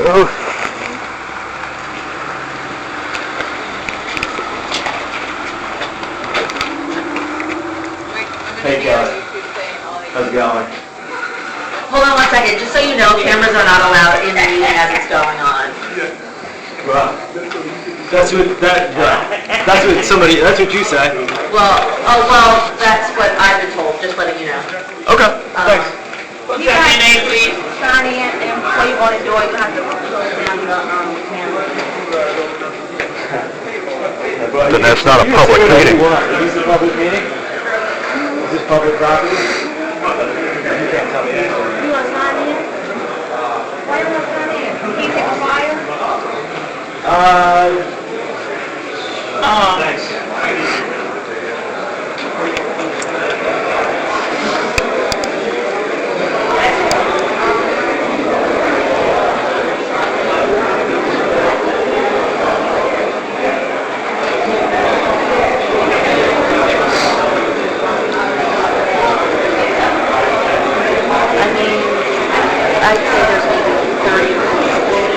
Oh. Hey, Kelly. How's it going? Hold on one second, just so you know, cameras are not allowed in the meeting as it's going on. Well, that's what you say. Well, that's what I've been told, just letting you know. Okay, thanks. You guys turn in and before you want to do it, you have to close down the camera. Then that's not a public meeting. Is this a public meeting? Is this public property? You can't tell me that. You want to sign in? Why do you want to sign in? Can you take a flyer? Thanks. I'd say there's maybe 30 or 40.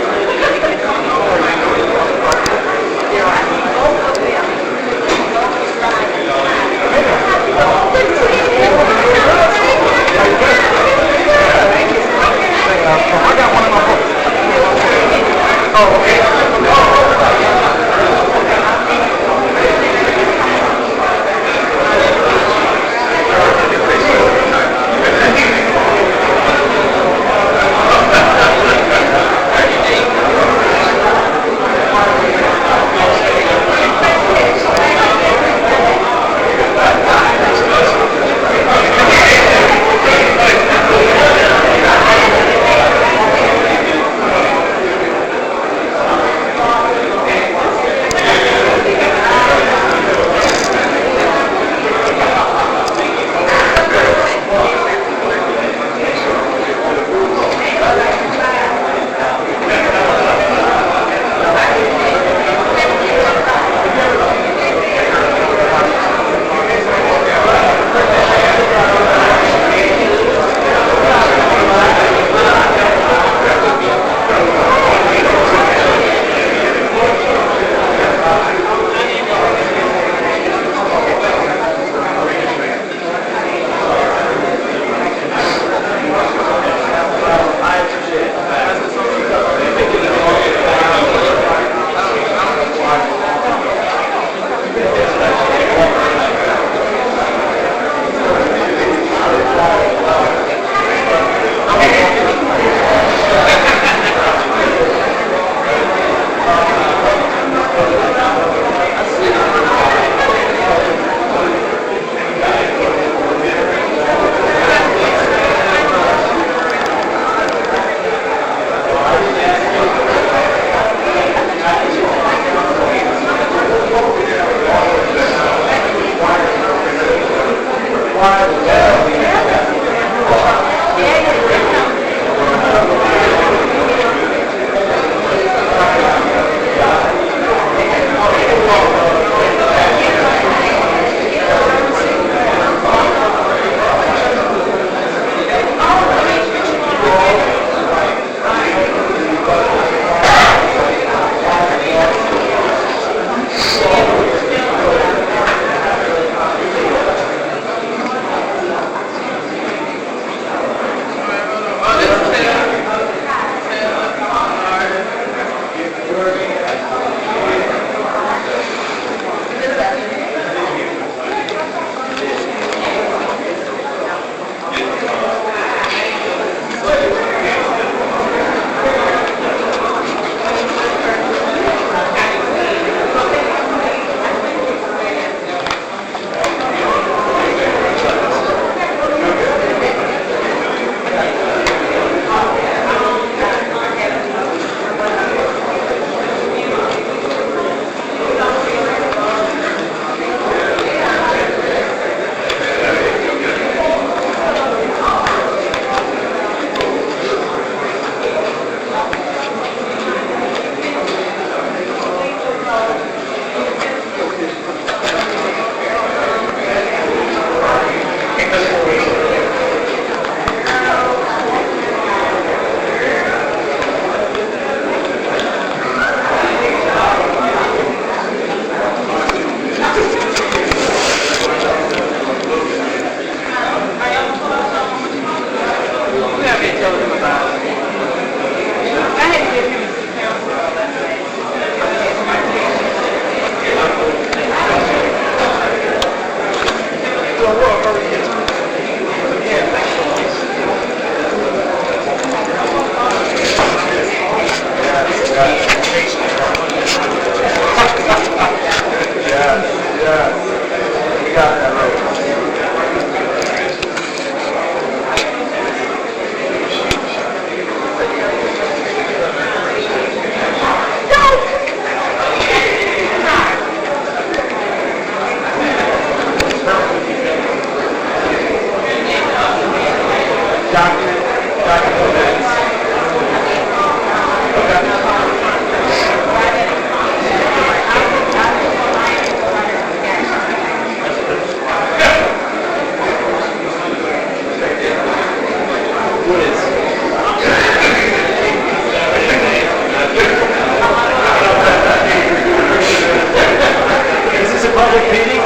public meeting?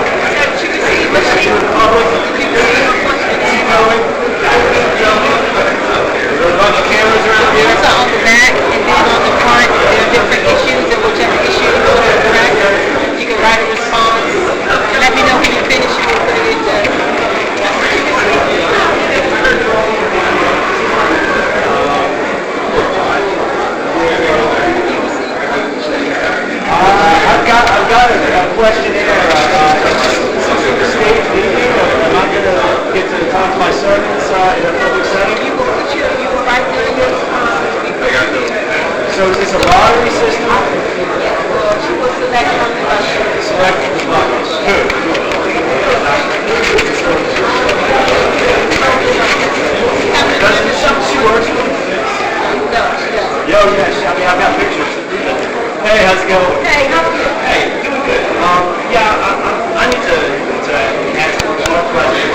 So you can see what she, Public. you can see her question. There are a bunch of cameras around here. Also on the back and then on the front, there are different issues, and whichever issue you want to correct, you can write a response. And let me know when you finish, you can put it in the... I've got a questionnaire. Stage meeting. Am I going to get to talk to my servants in a public setting? You will write down your response. So is this a lottery system? Well, she will select from the usher. Select from the buckets. Doesn't she works with? No, she doesn't. Yo, yes. I mean, I've got pictures. Hey, how's it going? Hey, how are you? Hey, doing good. Yeah, I need to ask a short question.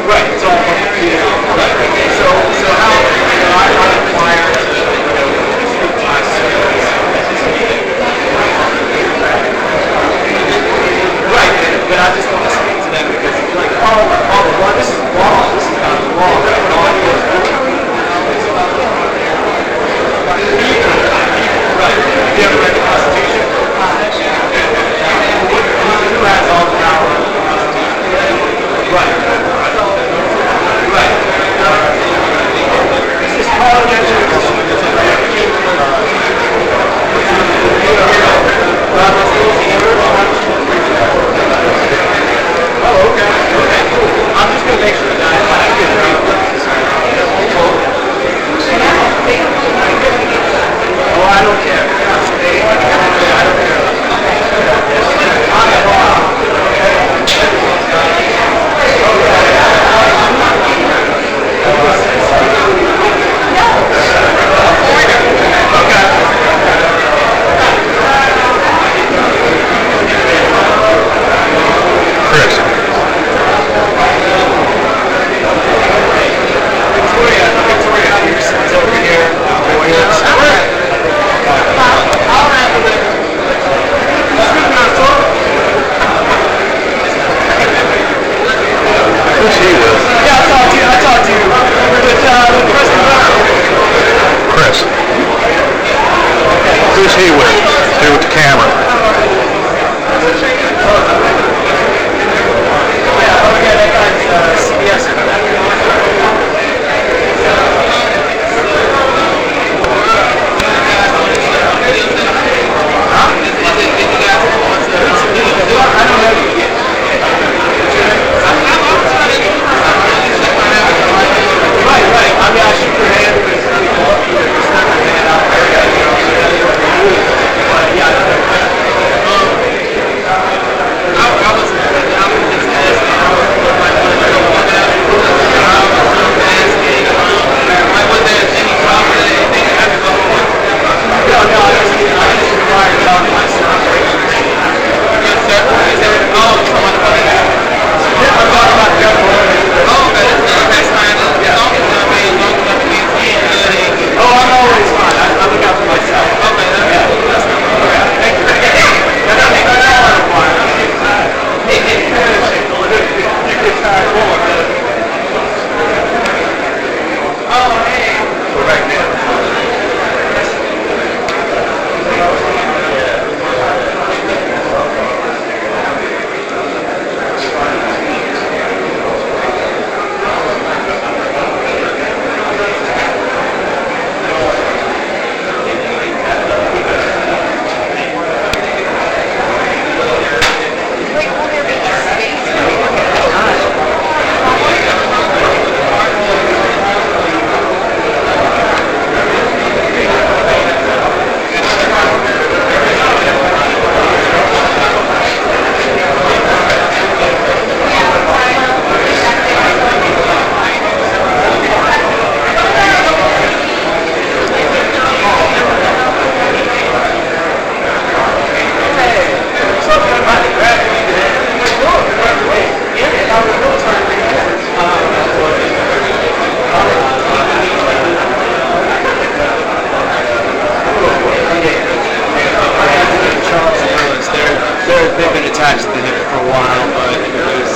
Right, it's all from the computer. So how, I require, my service. attached to the hip for a while, but it was...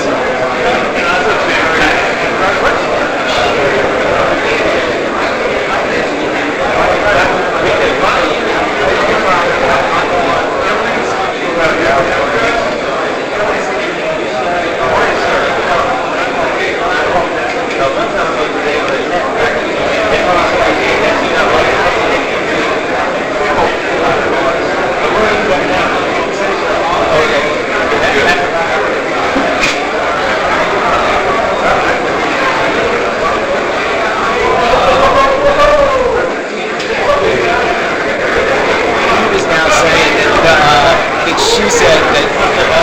She said that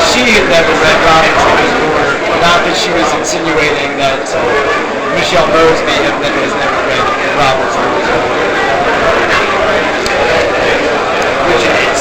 she had never read Robinson before, not that she was insinuating that Michelle Mosby has never read Robinson before. Which it is.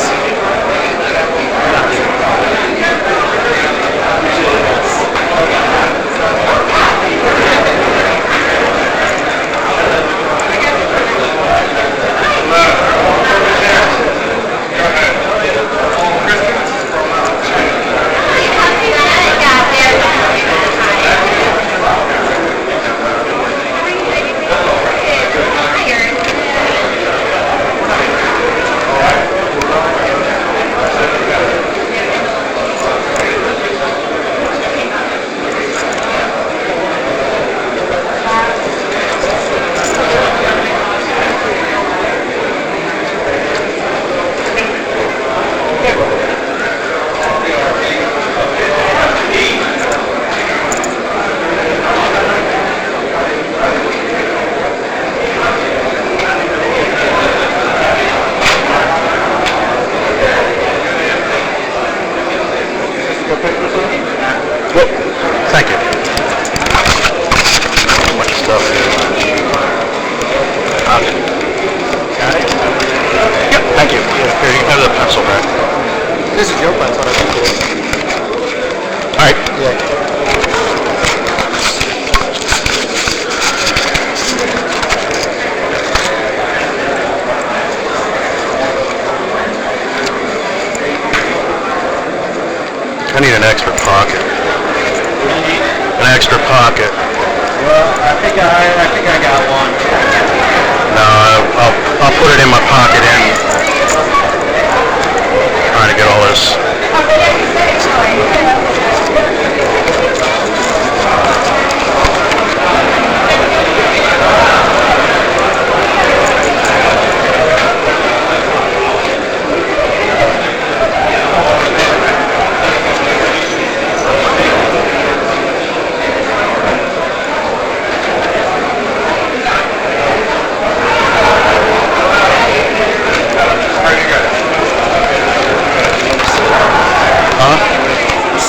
Thank you. So much stuff here. Got it? Yep, thank you. Here, you can have the pencil back. This is your pencil, I think. All right. Yeah. I need an extra pocket. An extra pocket. Well, I think I got one. No, I'll put it in my pocket and trying to get all this.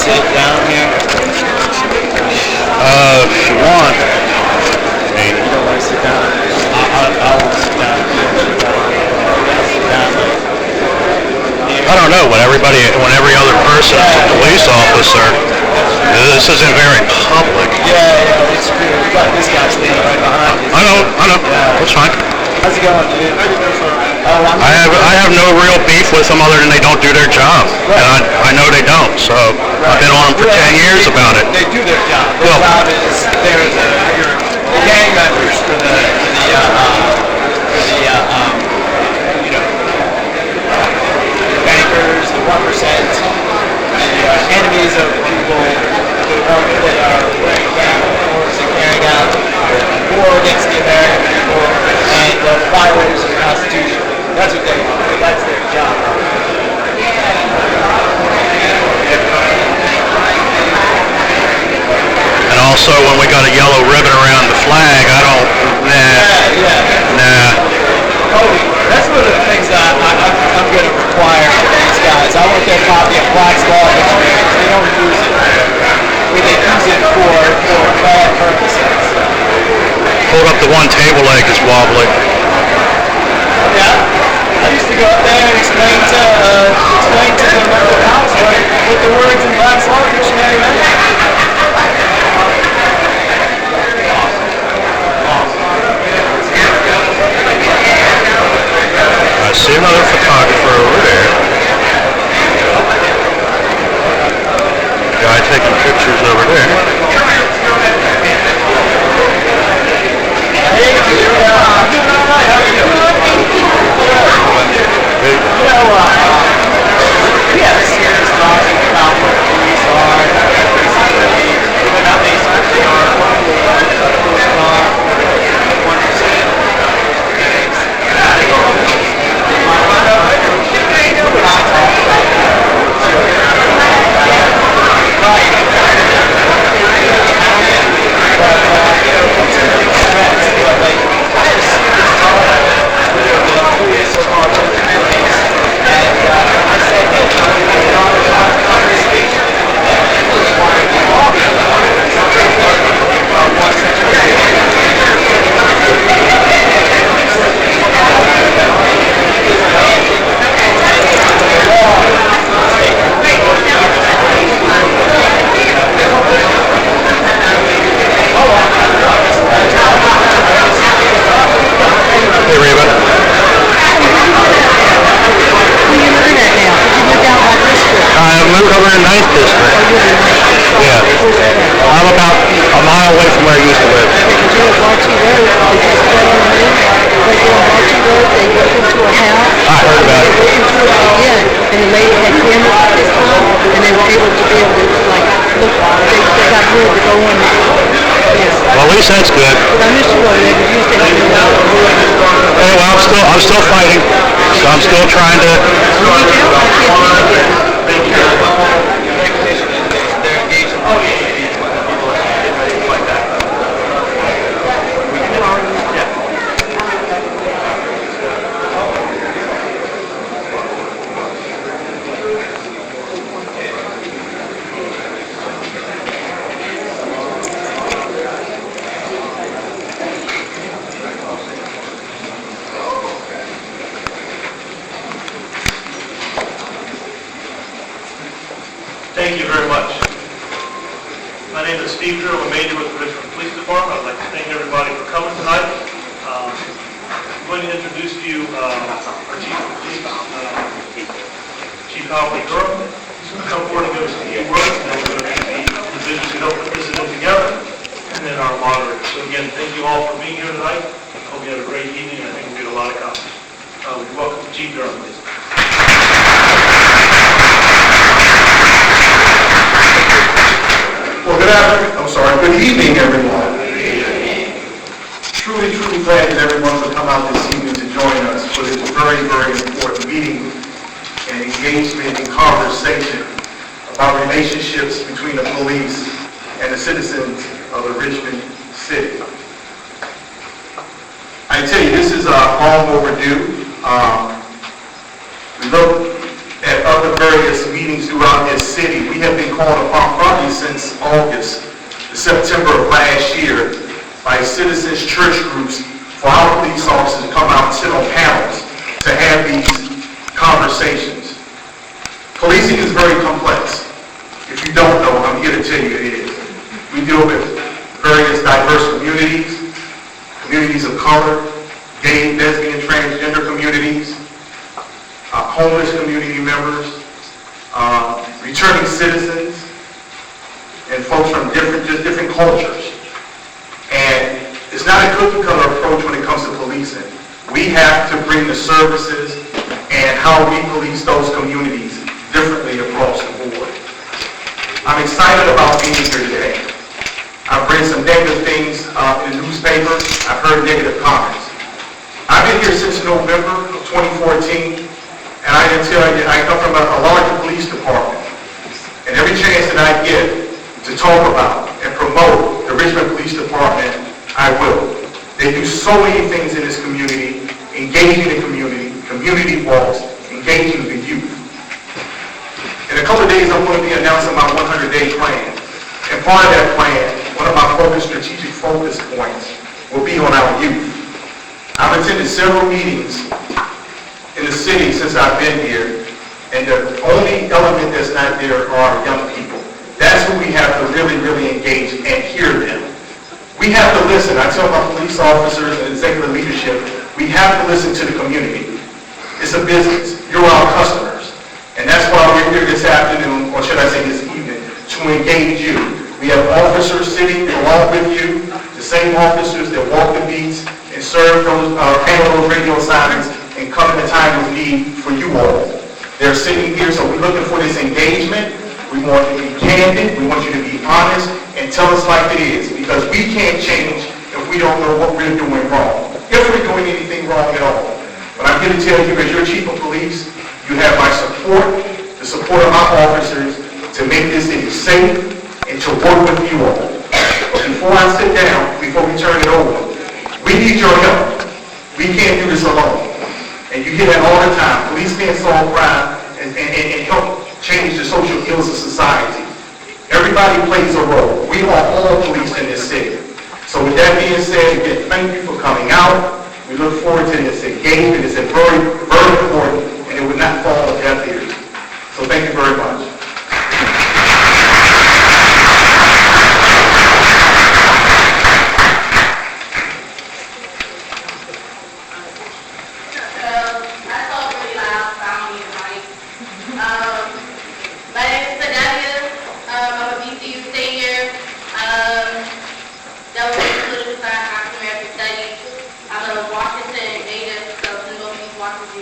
Sit down here. If you want. I mean, You don't want to sit down? I'll sit down. Sit down. I don't know, when every other person is a police officer, this isn't very public. Yeah, it's true. You got this guy standing right behind you. I know. Yeah. That's fine. How's it going, dude? I have no real beef with them other than they don't do their job. And I know they don't, so I've been on them for 10 years about it. They do their job. Their job is they're the gang members for the bankers, the 1%, the enemies of people that are wearing uniforms and carrying out war against the American people and the violators of the Constitution. That's what they do. That's their job. And also, when we got a yellow ribbon around the flag, I don't, nah. Oh, that's one of the things that I'm going to require from these guys. I want their copy of Black's Law Dictionary because they don't use it. They use it for bad purposes. Hold up the one table leg is wobbly. Yeah. I used to go up there and explain to the local house what the words in Black's Law Dictionary meant. I see another photographer over there. the lady had cameras at this time, and they were able to like look. They got good to go on there. Yes. Well, at least that's good. But I missed you over there because you said you were out. Hey, well, I'm still fighting. So I'm still trying to. Thank you very much. My name is Steve Drew. I'm a major with the Richmond Police Department. I'd like to thank everybody for coming tonight. I'm going to introduce to you our Chief of Police, Chief Howard Durham. He's going to come forward and give us a few words, and then we're going to meet the individuals who helped put this event together, and then our moderator. So again, thank you all for being here tonight. I hope you had a great evening, and I think we'll get a lot accomplished. Would you welcome Chief Durham, please. Well, good evening, everyone. Truly glad that everyone would come out this evening to join us for this very important meeting and engagement and conversation about relationships between the police and the citizens of the Richmond city. I tell you, this is long overdue. We look at other various meetings throughout this city. We have been called upon probably since August, September of last year by citizens, church groups, for our police officers to come out and sit on panels to have these conversations. Policing is very complex. If you don't know, I'm here to tell you it is. We deal with various diverse communities, communities of color, gay, lesbian, transgender communities, homeless community members, returning citizens, and folks from different cultures. And it's not a cookie-cutter approach when it comes to policing. We have to bring the services and how we police those communities differently across the board. I'm excited about being here today. I've read some negative things in the newspaper. I've heard negative comments. I've been here since November of 2014, and I can tell you, I come from a larger police department. And every chance that I get to talk about and promote the Richmond Police Department, I will. They do so many things in this community, engaging the community walks, engaging the youth. In a couple of days, I'm going to be announcing my 100-day plan. And part of that plan, one of my strategic focus points, will be on our youth. I've attended several meetings in the city since I've been here, and the only element that's not there are young people. That's who we have to really engage and hear them. We have to listen. I tell my police officers and executive leadership, we have to listen to the community. It's a business. You're our customers. And that's why we're here this afternoon, or should I say this evening, to engage you. We have officers sitting along with you, the same officers that walk the beats and serve those, handle those radio assignments and come in a time of need for you all. They're sitting here, so we're looking for this engagement. We want you to be candid. We want you to be honest and tell us like it is, because we can't change if we don't know what we're doing wrong, if we're doing anything wrong at all. But I'm here to tell you, as your chief of police, you have my support, the support of my officers, to make this city safe and to work with you all. But before I sit down, before we turn it over, we need your help. We can't do this alone. And you hear that all the time. Police can't solve crime and help change the social ills of society. Everybody plays a role. We are all police in this city. So with that being said, again, thank you for coming out. We look forward to this engagement. It's very important, and it would not fall on deaf ears. So thank you very much. Washington native, so in both these Washington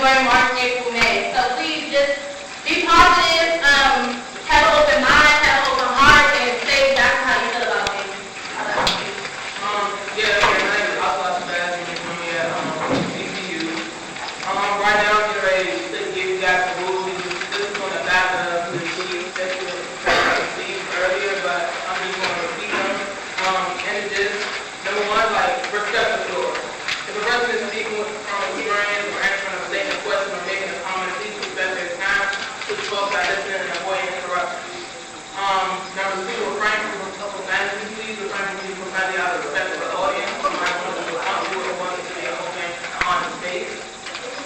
February, March, April, May. So please just be positive, have an open mind, have an open heart, and say exactly how you feel about things. I love you. Yeah, my name is Oscar Sebastian from here at CCU. Right now, I'm getting ready to give you guys the rules. This is on the back of the sheet that you received earlier, but I'm just going to repeat them. And it is, number one, like, respect the floor. If a person is speaking from experience or answering a statement, question, or making a comment, please respect their time to talk by listening and avoid interruptions. Number two, refrain from profanity. Please refrain from using profanity out of respect for the audience. Somebody wants to uncomfortable or wants to be an open and honest space.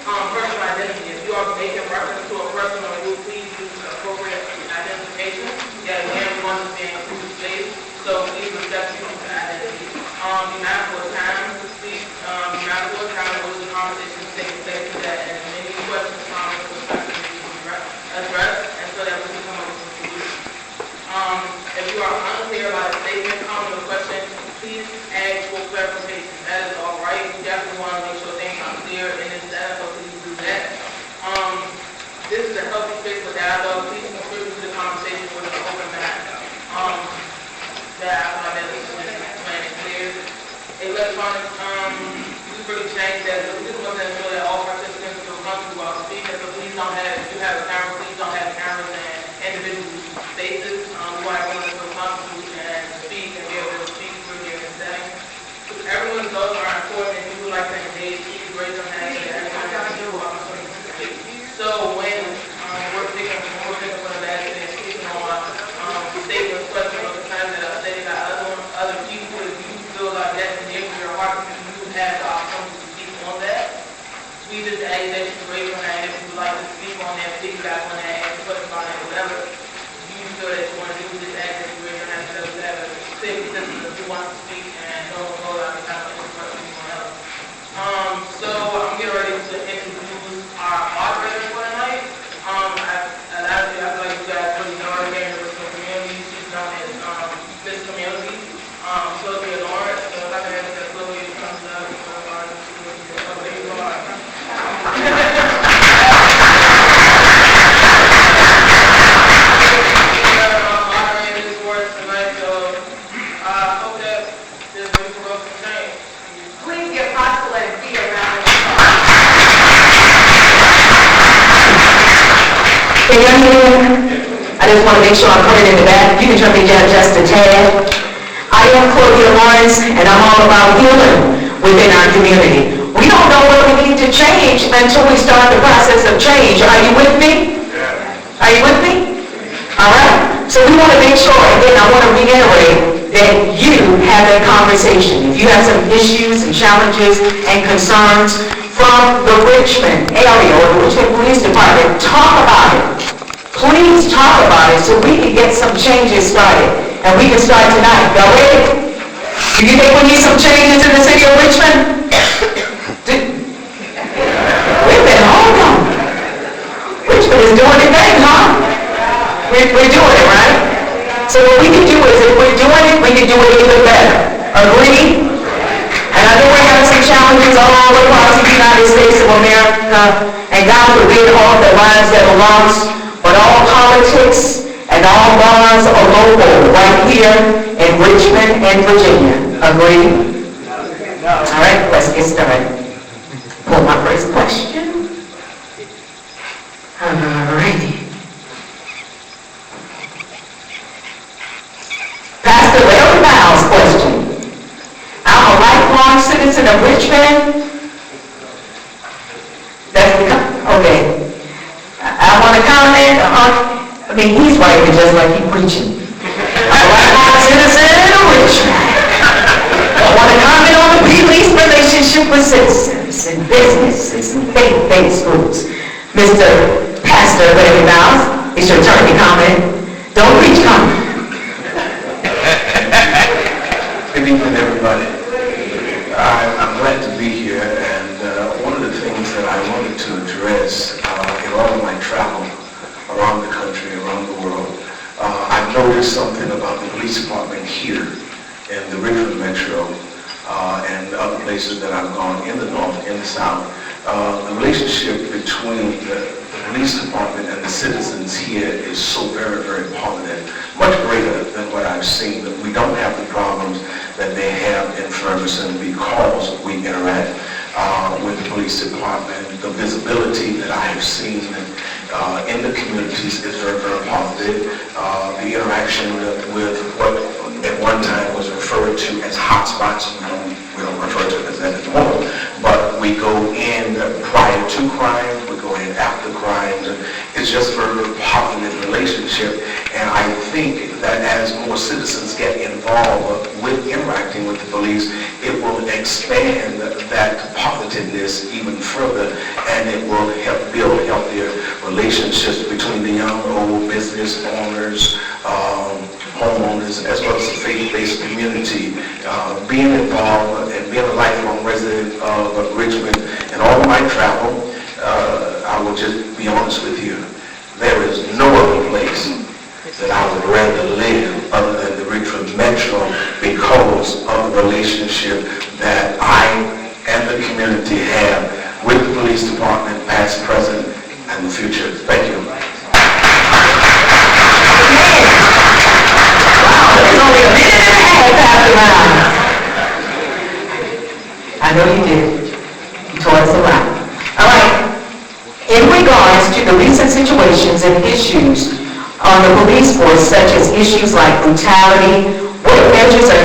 Personal identity. If you are making reference to a person or group, please use appropriate identification. Yeah, again, we want to be an inclusive space, so please respect people's identity. Be mindful of time to speak. Be mindful of time to lose the conversation to take place to that, and many questions, comments, or perspectives need to be addressed, and so that we can come up with some solutions. If you are unclear about a statement, comment, or question, please ask for clarification. That is all right. We definitely want to make sure things are clear in this data, so please do that. This is a healthy space for dialogue. Please contribute to the conversation with an open mind. That I feel like that is just plain and clear. Electronic, we really changed that. We just want to ensure that all participants feel comfortable while speaking. So please don't have, if you have a camera, please don't have cameras and individual spaces. We want everyone to feel comfortable and speak and be able to speak freely in the setting. Everyone's thoughts are important, and if you would like to engage, please raise your hand so that everyone has an opportunity to speak. So when we're picking from the last and speaking on statements, questions, or concerns that are stated by other people, if you feel like that's near your heart, you have the opportunity to speak on that. We just ask that you raise your hand if you would like to speak on that, piggyback on that, ask questions on that, whatever you feel that you want to do. Just ask that you raise your hand so that we have a safety system if you want to speak and don't go out and kind of interrupt anyone else. So I'm getting ready to introduce our moderator for tonight. A lot of you, I feel like you guys really know her here in the Richmond community. She's known as Miss Community, Sylvia Lawrence. So if I can ask that Sylvia comes up, there you are. Moderator for us tonight, so I hope that there's room for us to change. Please give Oscar and Fee a round of Can you hear me? I just want to make sure I'm covered in the back. You can turn me down just a tad. I am Sylvia Lawrence, and I'm all about healing within our community. We don't know what we need to change until we start the process of change. Are you with me? Are you with me? All right. So we want to make sure, again, I want to reiterate that you have that conversation. If you have some issues and challenges and concerns from the Richmond area or the Richmond Police Department, talk about it. Please talk about it so we can get some changes started. And we can start tonight. Y'all ready? Do you think we need some changes in the city of Richmond? We've been hold on. Richmond is doing it big, huh? We're doing it, right? So what we can do is, if we're doing it, we can do it even better. Agree? And I know we're having some challenges all across the United States of America, and God forbid all the lives that are lost, but all politics and all bars are local right here in Richmond and Virginia. Agree? All right, let's get started. Pull my first question. All righty. Pastor Larry Miles' question. I'm a lifelong citizen of Richmond. Okay. I want to comment on, he's writing just like he's preaching. I'm a lifelong citizen of Richmond. I want to comment on the police relationship with citizens and businesses and faith-based groups. Mr. Pastor Larry Miles, it's your turn to comment. Don't preach, comment. Good evening, everybody. I'm glad to be here, and one of the things that I wanted to address in all of my travel around the country, around the world, I've noticed something about the police department here in the Richmond Metro and other places that I've gone in the north, in the south, The relationship between the police department and the citizens here is so very, very positive, much greater than what I've seen. That we don't have the problems that they have in Ferguson because we interact with the police department. The visibility that I have seen in the communities is very, very positive. The interaction with what at one time was referred to as hotspots, we don't refer to it as that anymore, but we go in prior to crime, we go in after crime. It's just a very, very positive relationship, and I think that as more citizens get involved with interacting with the police, it will expand that positiveness even further, and it will help build healthier relationships between the young, old, business owners, homeowners, as well as the faith-based community. Being involved and being a lifelong resident of Richmond and all my travel, I will just be honest with you, there is no other place that I would rather live other than the Richmond Metro because of the relationship that I and the community have with the police department, past, present, and the future. Thank you. Only a minute and a half passed around. I know you did. You taught us a lot. All right. In regards to the recent situations and issues on the police force, such as issues like brutality, what measures are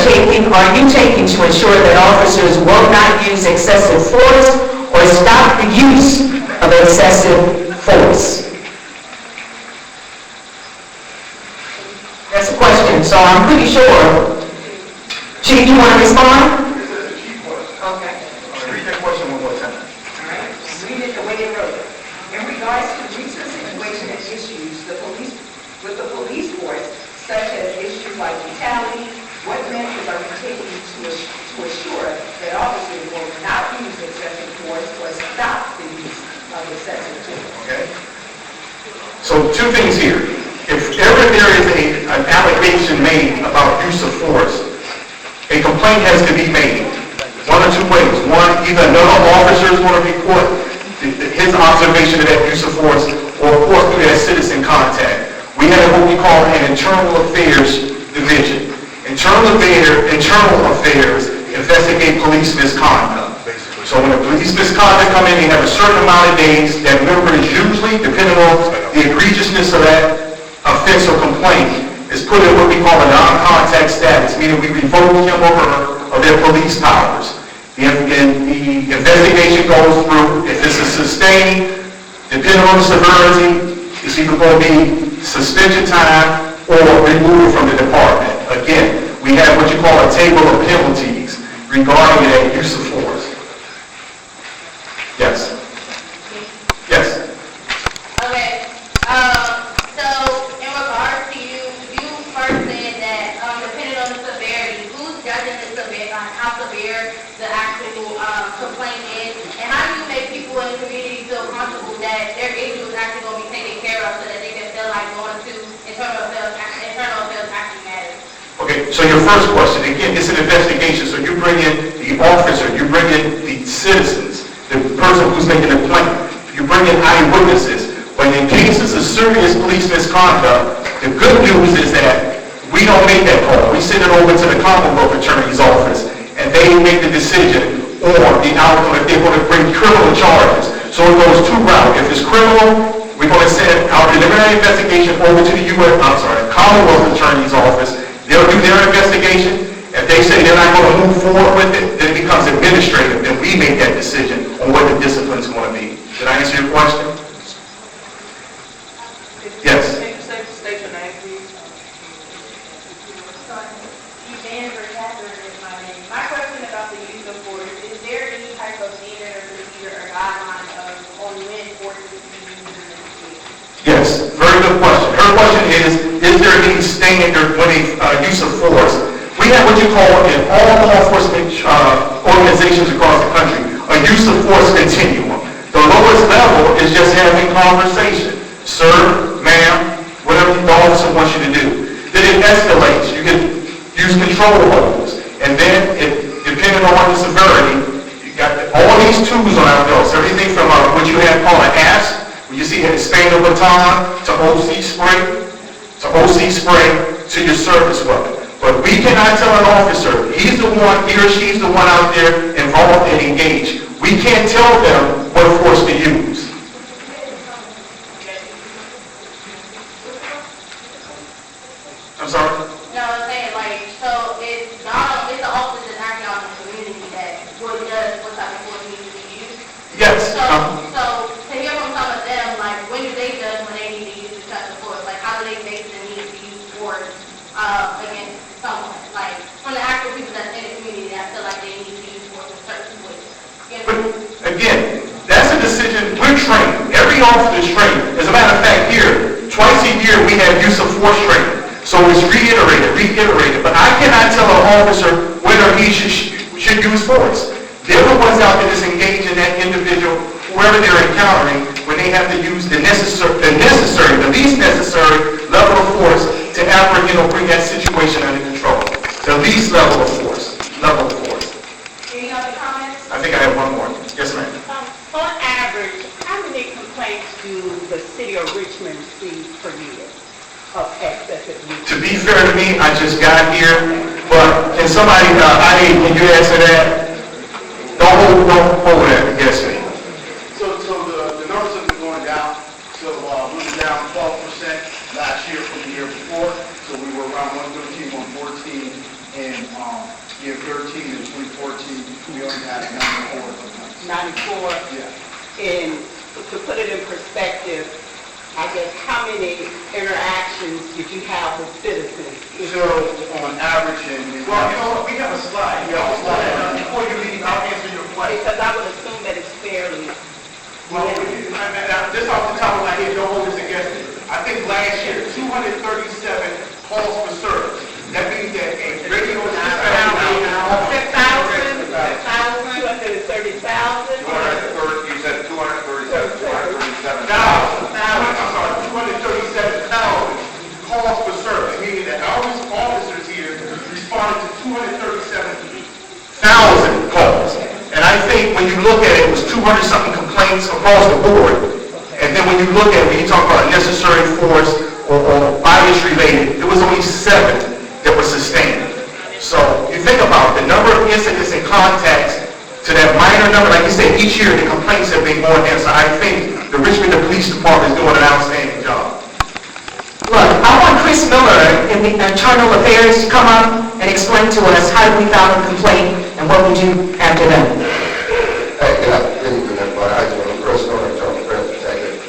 you taking to ensure that officers will not use excessive force or stop the use of excessive force? That's a question, so I'm pretty sure. Chief, you want to respond? Okay. Read that question one more time. All right. Read it the way it wrote. In regards to recent situation and issues, with the police force, such as issues like brutality, what measures are you taking to assure that officers will not use excessive force or stop the use of excessive force? Okay? So two things here. If ever there is an allegation made about use of force, a complaint has to be made. One of two ways. One, either another officer is going to report his observation of that use of force, or of course through that citizen contact. We have what we call an internal affairs division. Internal affairs investigate police misconduct. So when the police misconduct come in, they have a certain amount of days. That member is usually, depending on the egregiousness of that offense or complaint, is put in what we call a non-contact status, meaning we revoke him or her of their police powers. The investigation goes through. If it's a sustained, depending on the severity, it's either going to be suspension time or removal from the department. Again, we have what you call a table of penalties regarding that use of force. Yes. Yes. Okay, so in regards to you first said that, depending on the severity, who's judging the severity, how severe the actual complaint is, and how do you make people in the community feel comfortable that their issue is actually going to be taken care of so that they can feel like going to internal affairs actually matters? Okay, so your first question, again, it's an investigation, so you bring in the officer, you bring in the citizens, the person who's making the complaint, you bring in eyewitnesses. But in cases of serious police misconduct, the good news is that we don't make that call. We send it over to the Commonwealth Attorney's Office, and they make the decision on the outcome if they're going to bring criminal charges. So it goes two routes. If it's criminal, we're going to send our preliminary investigation over to the Commonwealth Attorney's Office. They'll do their investigation. If they say they're not going to move forward with it, then it becomes administrative. Then we make that decision on what the discipline is going to be. Did I answer your question? Yes. State your name, please. My question about the use of force, is there any type of standard or procedure or guideline on when force is to be used in this case? Yes, very good question. Her question is there any standard when use of force? We have what you call in all law enforcement organizations across the country, a use of force continuum. The lowest level is just having conversation. Sir, ma'am, whatever the officer wants you to do. Then it escalates. You can use control holds. And then, depending on the severity, you got all these tools on our belts, everything expand the baton to OC spray to your service weapon. But we cannot tell an officer, he or she's the one out there involved and engaged. We can't tell them what force to use. I'm sorry? No, I'm saying like, so it's not, it's the officers that's acting out in the community that will judge what type of force needs to be used. Yes. So to hear from some of them, like, when do they judge when they need to use this type of force? Like, how do they base the need to use force against someone? Like, from the actual people that's in the community that feel like they need to use force in certain ways. But again, that's a decision, we're trained. Every officer is trained. As a matter of fact, here, twice a year, we have use of force training. So it's reiterated. But I cannot tell an officer whether he should use force. They're the ones out there that's engaged in that individual, whoever they're encountering, when they have to use the least necessary level of force to apprehend or bring that situation under control. The least level of force. Any other comments? I think I have one more. Yes, ma'am. On average, how many complaints do the city of Richmond receive per year of excessive use? To be fair to me, I just got here, but can somebody, can you answer that? Don't hold that against me. So the numbers have been going down. So we were down 12% last year from the year before. So we were around 113, 114, and year 13 and 2014, we only had 94 complaints. 94? Yeah. And to put it in perspective, I guess how many interactions did you have with citizens? So on average, and well, you know what, we have a slide. Before you leave, I'll answer your question. Because I would assume that it's fairly. Well, just off the top of my head, don't hold this against me. I think last year, 237 calls for service. That means that a regular 230,000? You said 237,000. I'm sorry, 237,000 calls for service, meaning that our officers here responded to 237,000 calls. And I think when you look at it, it was 200-something complaints across the board. And then when you look at it, when you talk about necessary force or bias-related, it was only 7 that were sustained. So you think about the number of incidents and contacts to that minor number, like you said, each year the complaints have been going down. So I think the Richmond Police Department is doing an outstanding job. Look, I want Chris Miller in the Internal Affairs to come up and explain to us how we found a complaint and what we do after that. Hey, good evening, everybody. I just want to first know that Internal Affairs Detective.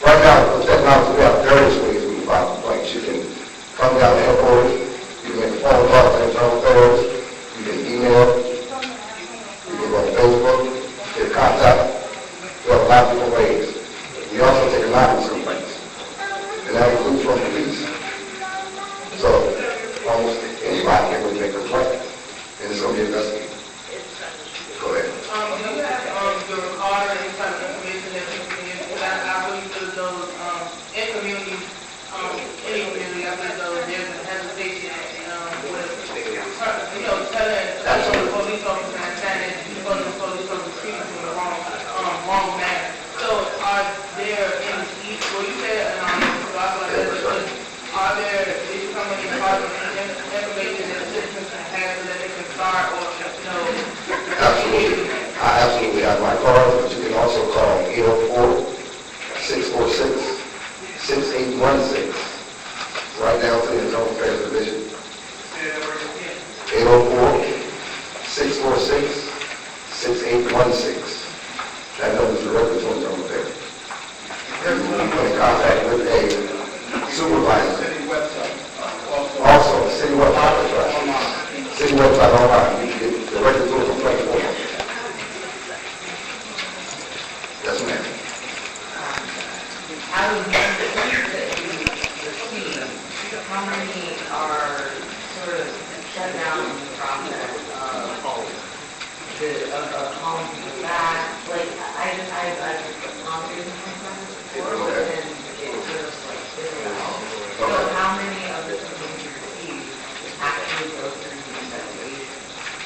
Right now, with technology, we have various ways we can file complaints. You can come down to headquarters, you can make a phone call to Internal Affairs, you can email, you can go on Facebook, get contact. We have a lot of different ways. We also take anonymous complaints, and that includes from police. So almost anybody can really make a complaint, and it's going to be investigated. Go ahead. Do you have your card or any type of information that you can use? Because I believe that those in communities, any community, I believe there's a hesitation with telling the police officer and saying that the police officer treats you in the wrong manner. So are there any, well, you said anonymous, so I feel like that's good. Are there, is some of these cards of information that citizens can have so that they can start or, Absolutely. I absolutely have my card, but you can also call 804-646-6816. Right now to the Internal Affairs Division. 804-646-6816. That number is directly to Internal Affairs. And you can put in contact with a supervisor. Also, city website, that's right. City website online. You can get directly to a complaint form. Yes, ma'am. Out of the complaints that you receive, how many are sort of shut down in the process of calling people back? Like, I've gone through some complaints before, and it's just like, so how many of the complaints you receive actually go through the investigation?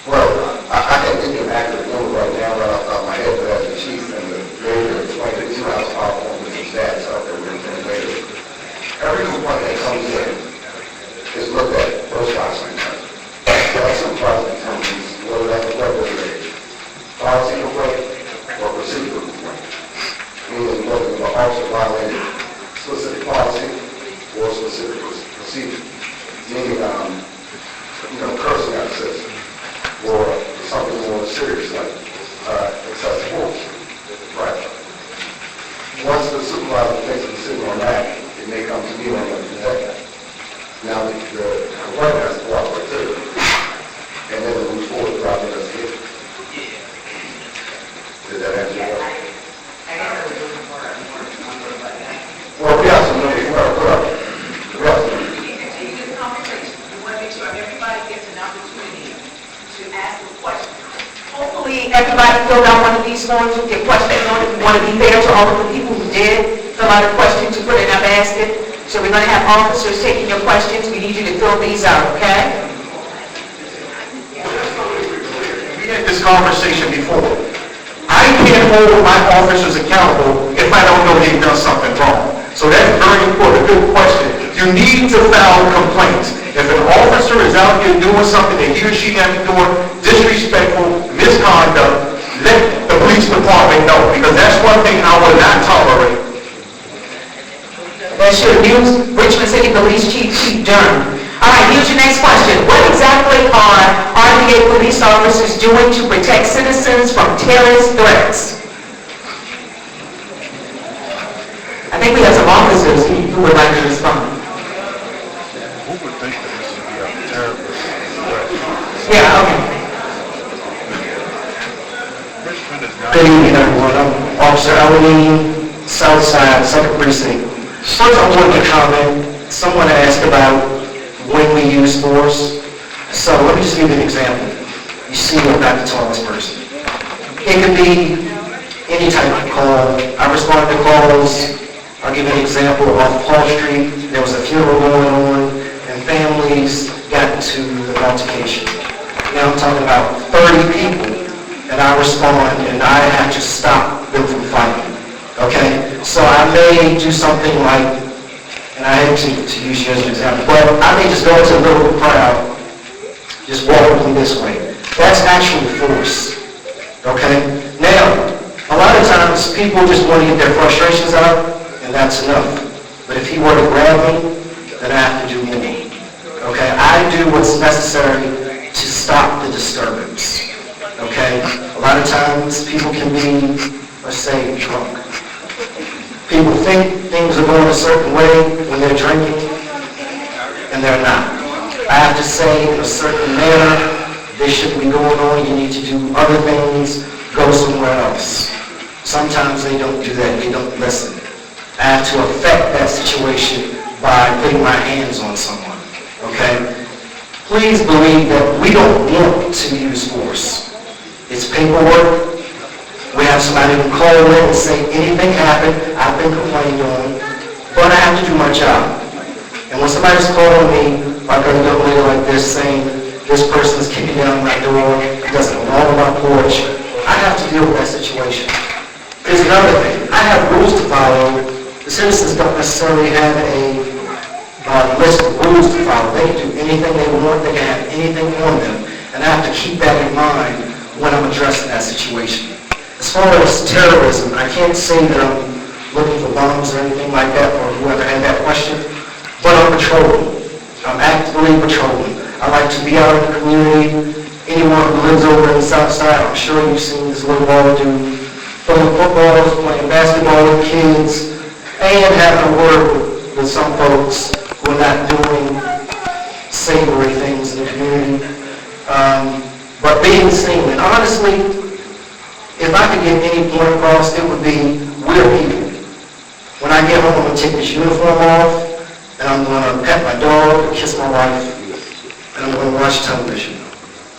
Well, I can't give you an accurate number right now right off the top of my head, but as the chief and the mayor explained it, you know how powerful this is that. So officer violated specific policy or specific procedure, meaning, cursing at a citizen, or something more serious like excessive force. Right. Once the supervisor makes a decision on that, it may come to me on the day. Now the complaint has to cooperate too, and then it moves forward throughout the investigation. Did that answer your question? I guess I was looking for a more number, but Well, we have some numbers. We have some numbers. Continue this conversation. We want to make sure everybody gets an opportunity to ask a question. Hopefully, everybody filled out one of these forms with their questions on it. We want to be fair to all of the people who did fill out a question to put in our basket. So we're going to have officers taking your questions. We need you to fill these out, okay? We had this conversation before. I can't hold my officers accountable if I don't know they've done something wrong. So that's very important, good question. You need to file complaints. If an officer is out here doing something that he or she has been doing, disrespectful, misconduct, let the police department know, because that's one thing I will not tolerate. That's your news, Richmond City Police Chief Durham. All right, here's your next question. What exactly are RDA police officers doing to protect citizens from terrorist threats? I think we have some officers who would like to respond. Who would think that this would be a terrorist threat? Yeah, okay. Richmond is not... Good evening, everyone. I'm Officer Eleni, Southside, 2nd Precinct. First, I wanted to comment. Someone asked about when we use force. So let me just give you an example. You see I'm not the tallest person. It could be any type of call. I respond to calls. I'll give you an example. Off Paul Street, there was a funeral going on, and families got into the altercation. Now I'm talking about 30 people, and I respond, and I have to stop them from fighting. Okay? So I may do something like, and I hate to use you as an example, but I may just go into a little crowd, just walk them this way. That's actual force. Okay? Now, a lot of times people just want to get their frustrations out, and that's enough. But if he were to grab me, then I have to do more. Okay? I do what's necessary to stop the disturbance. Okay? A lot of times people can be, let's say, drunk. People think things are going a certain way when they're drinking, and they're not. I have to say in a certain manner, this shouldn't be going on, you need to do other things, go somewhere else. Sometimes they don't do that, they don't listen. I have to affect that situation by putting my hands on someone, okay? Please believe that we don't want to use force. It's paperwork. We have somebody who call in and say anything happened, I've been complained on, but I have to do my job. And when somebody's calling me, like a young lady like this, saying this person's kicking down my door, doesn't belong on my porch, I have to deal with that situation. Here's another thing. I have rules to follow. The citizens don't necessarily have a list of rules to follow. They can do anything they want. They can have anything on them. And I have to keep that in mind when I'm addressing that situation. As far as terrorism, I can't say that I'm looking for bombs or anything like that, or whoever had that question, but I'm patrolling. I'm actively patrolling. I like to be out in the community. Anyone who lives over in the South Side, I'm sure you've seen this little boy do throwing footballs, playing basketball with kids, and having a word with some folks who are not doing savory things in the community. But being seen, and honestly, if I could get any point across, it would be, we're people. When I get home, I'm going to take this uniform off, and I'm going to pet my dog, kiss my wife, and I'm going to watch television.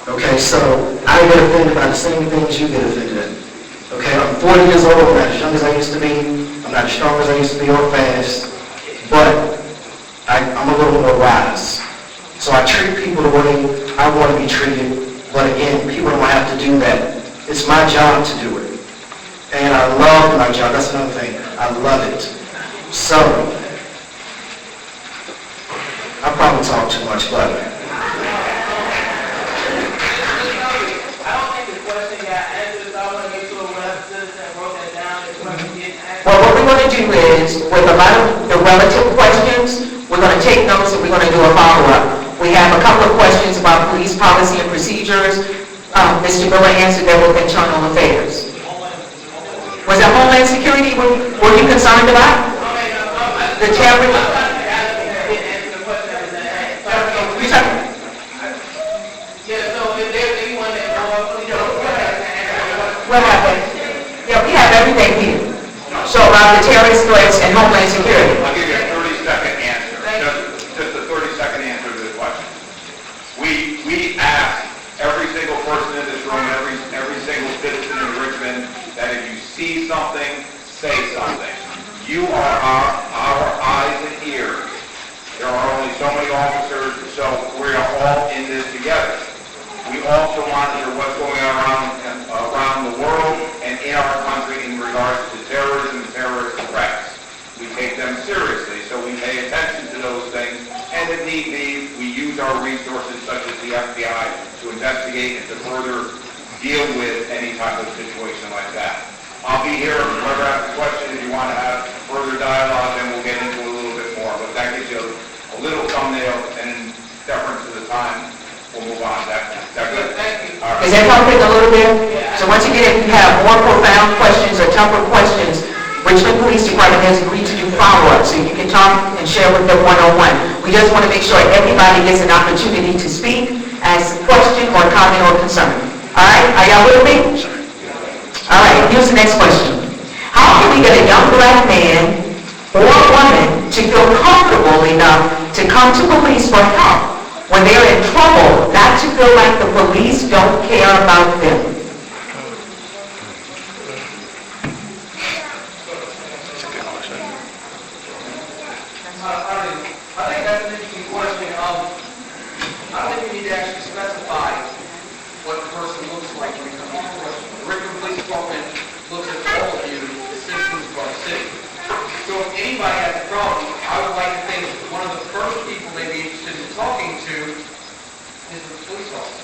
Okay, so I get offended by the same things you get offended at. Okay, I'm 40 years old, I'm not as young as I used to be, I'm not as strong as I used to be or fast, but I'm a little more wise. So I treat people the way I want to be treated, but again, people don't have to do that. It's my job to do it. And I love my job. That's another thing. I love it. So, I probably talk too much, but... I don't think the question got answered, so I want to make sure when the citizen wrote that down, the question didn't Well, what we're going to do is, with a lot of the relative questions, we're going to take notes and we're going to do a follow-up. We have a couple of questions about police policy and procedures. Mr. Miller answered that with internal affairs. Was that Homeland Security were you concerned about? The terrorist? What happened? Yeah, we have everything here. So about the terrorist threats and Homeland Security. I'll give you a 30-second answer, just a 30-second answer to the question. We ask every single person in this room, every single citizen in Richmond, that if you see something, say something. You are our eyes and ears. There are only so many officers, so we are all in this together. We also monitor what's going on around the world and in our country in regards to terrorism and terrorist threats. We take them seriously, so we pay attention to those things, and if need be, we use our resources such as the FBI to investigate and to further deal with any type of situation like that. I'll be here if whoever has a question, if you want to have further dialogue, then we'll get into it a little bit more, but that gives you a little thumbnail, and in deference to the time, we'll move on. Is that good? Thank you. Is that helping a little bit? So once again, if you have more profound questions or tougher questions, Richmond Police Department has agreed to do follow-up, so you can talk and share with them one-on-one. We just want to make sure everybody gets an opportunity to speak, ask a question or comment or concern. All right? Are y'all with me? All right, here's the next question. How can we get a young black man or woman to feel comfortable enough to come to police for help when they're in trouble, not to feel like the police don't care about them? I think that's an interesting question. I don't think we need to actually specify what the person looks like when it comes to the question. The Richmond Police Department looks at all of you as citizens of our city. So if anybody has a problem, I would like to think one of the first people they'd be interested in talking to is the police officer.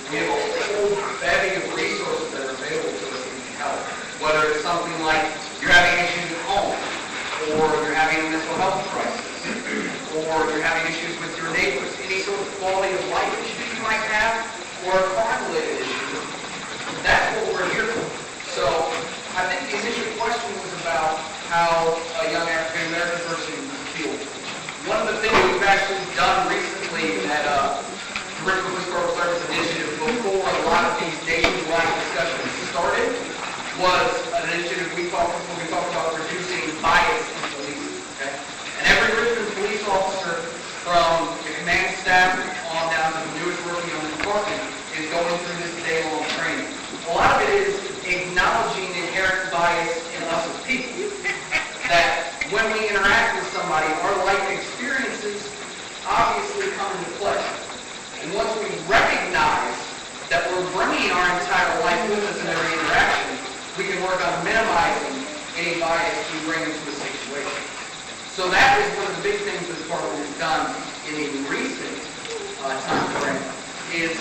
We have a whole bevy of resources that are available to us that can help. Whether it's something like you're having issues at home, or you're having a mental health crisis, or you're having issues with your neighbors, any sort of quality of life issues you might have, or crime-related issues. That's what we're here for. So I think the initial question was about how a young African-American person feels. One of the things we've actually done recently at the Richmond Police Corporal Service Initiative before a lot of these nationwide discussions started was an initiative we talked about reducing bias in policing. Okay? And every Richmond police officer, from the command staff on down to the newest working on the department, is going through this day-long training. A lot of it is acknowledging the inherent bias in us as people. That when we interact with somebody, our life experiences obviously come into play. And once we recognize that we're bringing our entire life with us in every interaction, we can work on minimizing any bias we bring into a situation. So that is one of the big things this department has done in a recent time frame, is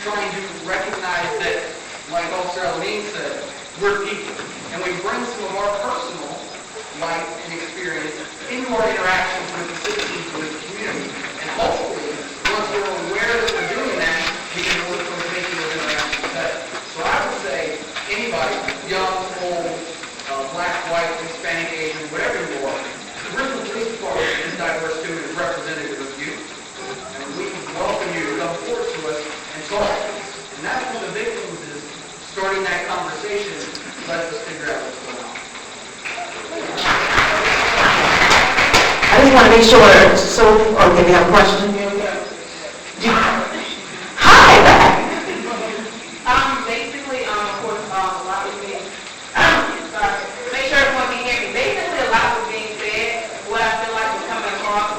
trying to recognize that, like Officer Aline said, we're people. And we bring some of our personal life and experience into our interactions with the citizens of the community. And hopefully, once we're aware that we're doing that, we can work towards making those interactions better. So I would say anybody, young, old, black, white, Hispanic, Asian, whatever you are, the Richmond Police Department is diverse too, and is representative of you. And we welcome you to come forward to us and talk to us. And that's one of the big things is starting that conversation lets us figure out what's going on. I just want to make sure, so, okay, we have a question? Hi, back. Basically, of course, a lot was being, make sure everyone can hear me. Basically, a lot was being said. What I feel like was coming across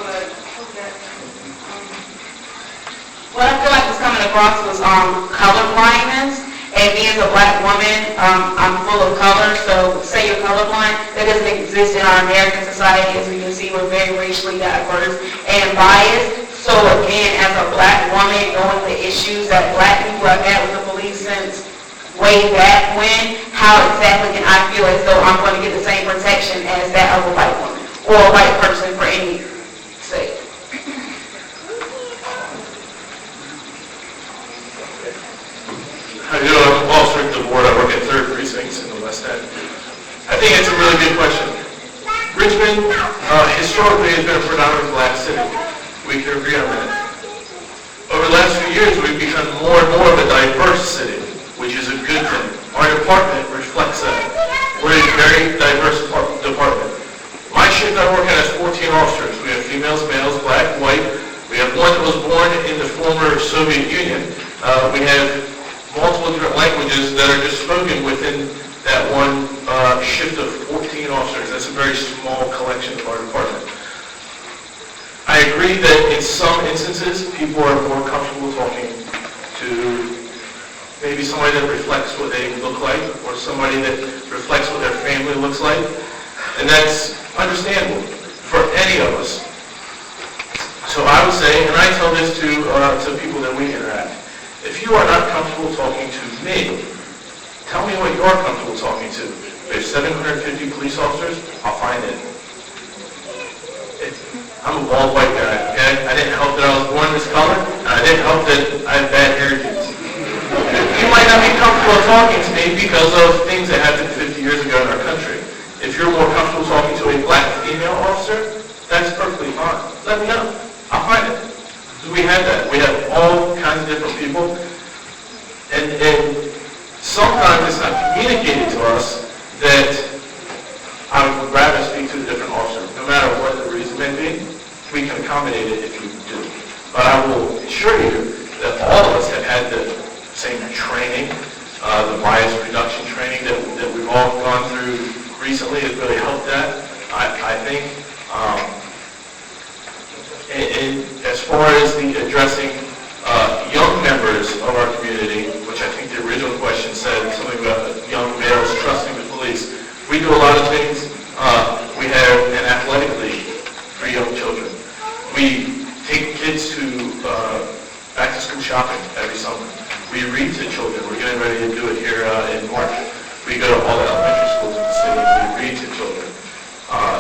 was, color blindness. And me as a black woman, I'm full of color, so say you're colorblind, that doesn't exist in our American society. As we can see, we're very racially diverse and biased. So again, as a black woman, knowing the issues that black people have had with the police since way back when, how exactly can I feel as though I'm going to get the same protection or a white person for any sake. How you doing? I'm Paul Strick, the board. I work at 3rd Precinct in the West End. I think it's a really good question. Richmond historically has been a predominantly black city. We can agree on that. Over the last few years, we've become more and more of a diverse city, which is a good thing. Our department reflects that. We're a very diverse department. My shift I work at has 14 officers. We have females, males, black, white. We have one that was born in the former Soviet Union. We have multiple different languages that are just spoken within that one shift of 14 officers. That's a very small collection of our department. I agree that in some instances, people are more comfortable talking to maybe somebody that reflects what they look like, or somebody that reflects what their family looks like, and that's understandable for any of us. So I would say, and I tell this to people that we interact, if you are not comfortable talking to me, tell me what you're comfortable talking to. We have 750 police officers, I'll find it. I'm a bald white guy, okay? I didn't help that I was born this color, and I didn't help that I have bad heritage. You might not be comfortable talking to me because of things that happened 50 years ago in our country. If you're more comfortable talking to a black female officer, that's perfectly fine. Let me know. I'll find it. We have that. We have all kinds of different people. And sometimes it's not communicated to us that I would rather speak to a different officer. No matter what the reason may be, we can accommodate it if you do. But I will assure you that all of us have had the same training, the bias reduction training that we've all gone through recently has really helped that, I think. And as far as the addressing young members of our community, which I think the original question said something about young males trusting the police, we do a lot of things. We have an athletic league for young children. We take kids to back-to-school shopping every summer. We read to children. We're getting ready to do it here in March. We go to all the elementary schools in the city and we read to children.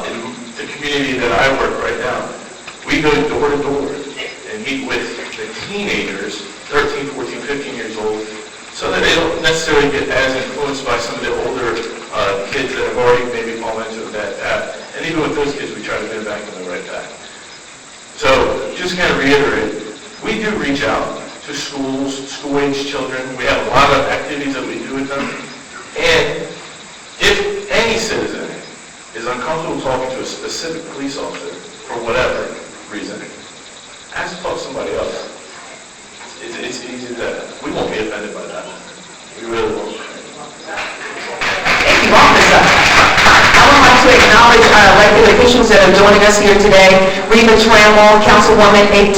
In the community that I work right now, we go door to door and meet with the teenagers, 13, 14, 15 years old, so that they don't necessarily get as influenced by some of the older kids that have already maybe fallen into a bad path. And even with those kids, we try to get back on the right path. So just kind of reiterate, we do reach out to schools, school-age children. We have a lot of activities that we do with them. And if any citizen is uncomfortable talking to a specific police officer for whatever reason, ask to talk to somebody else. It's easy that we won't be offended by that. We really won't. Thank you, officer. I would like to acknowledge our elected officials that are joining us here today. Reba Trammell, Councilwoman